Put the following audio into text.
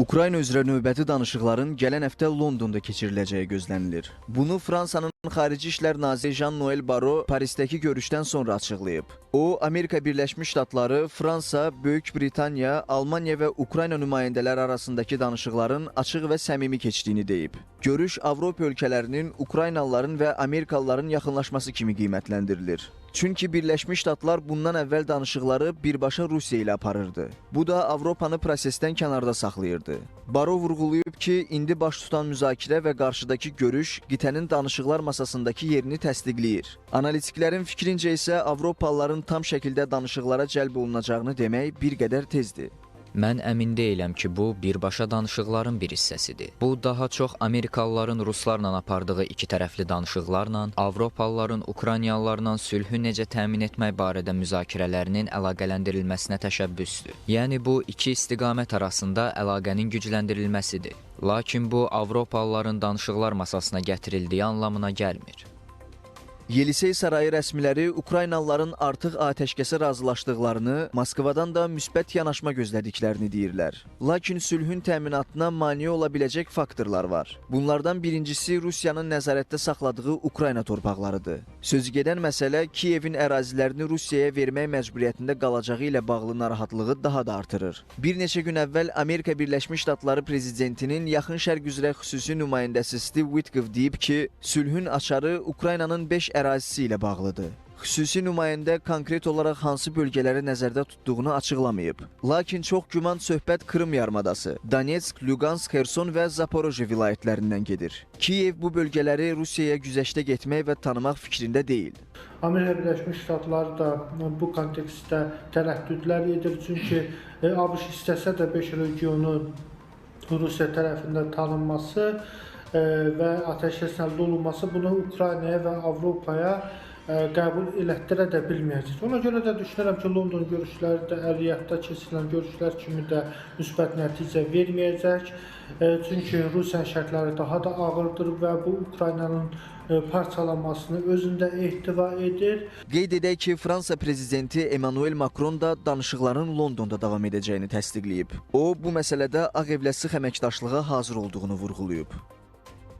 Ukrayna üzrə növbəti danışıqların gələn həftə Londonda keçiriləcəyi gözlənilir. Bunu Fransanın Xarici İşlər naziri Jean-Noël Barrot Parisdəki görüşdən sonra açıqlayıb. O, Amerika Birləşmiş Ştatları, Fransa, Böyük Britaniya, Almaniya və Ukrayna nümayəndələri arasındakı danışıqların açıq və səmimi keçdiyini deyib. Görüş Avropa ölkələrinin, Ukraynalıların və Amerikalıların yaxınlaşması kimi qiymətləndirilir. Çünki Birləşmiş Ştatlar bundan əvvəl danışıqları birbaşa Rusiya ilə aparırdı. Bu da Avropanı prosesdən kənarda saxlayırdı. Baro vurğulayıb ki, indi baş tutan müzakirə və qarşıdakı görüş qitənin danışıqlar masasındakı yerini təsdiqləyir. Analitiklərin fikrincə isə Avropalıların tam şəkildə danışıqlara cəlb olunacağını demək bir qədər tezdir. Mən əmin deyiləm ki, bu birbaşa danışıqların bir hissəsidir. Bu, daha çox Amerikalıların Ruslarla apardığı iki tərəfli danışıqlarla, Avropalıların Ukraynalılarla sülhü necə təmin etmək barədə müzakirələrinin əlaqələndirilməsinə təşəbbüsdür. Yəni, bu iki istiqamət arasında əlaqənin gücləndirilməsidir. Lakin bu, Avropalıların danışıqlar masasına gətirildiyi anlamına gəlmir. Yelisey sarayı rəsmiləri Ukraynalıların artıq atəşkəsə razılaşdıqlarını, Moskvadan da müsbət yanaşma gözlədiklərini deyirlər. Lakin sülhün təminatına mane ola biləcək faktorlar var. Bunlardan birincisi Rusiyanın nəzarətdə saxladığı Ukrayna torpaqlarıdır. Sözügedən məsələ Kiyevin ərazilərini Rusiyaya vermək məcburiyyətində qalacağı ilə bağlı narahatlığı daha da artırır. Bir neçə gün əvvəl Amerika Birləşmiş Ştatları prezidentinin Yaxın Şərq üzrə xüsusi nümayəndəsi Steve Witkoff deyib ki, sülhün açarı Ukraynanın 5 ərazisi ilə bağlıdır. Xüsusi nümayəndə konkret olaraq hansı bölgələri nəzərdə tutduğunu açıqlamayıb. Lakin çox güman söhbət Krım yarımadası, Donetsk, Lugansk, Xerson və Zaporojye vilayətlərindən gedir. Kiyev bu bölgələri Rusiyaya güzəştə getmək və tanımaq fikrində deyil. Amerika Birləşmiş Ştatları da bu kontekstdə tərəddüdlər edir. Çünki ABŞ istəsə də 5 regionun Rusiya tərəfində tanınması və atəşkəs əldə olunması bunu Ukraynaya və Avropaya qəbul elətdirə də bilməyəcək. Ona görə də düşünürəm ki, London görüşləri də əliyatda keçirilən görüşlər kimi də müsbət nəticə verməyəcək. Çünki Rusiyanın şərtləri daha da ağırdır və bu Ukraynanın parçalanmasını özündə ehtiva edir. Qeyd edək ki, Fransa prezidenti Emmanuel Macron da danışıqların Londonda davam edəcəyini təsdiqləyib. O, bu məsələdə Ağ Evlə sıx əməkdaşlığa hazır olduğunu vurğulayıb.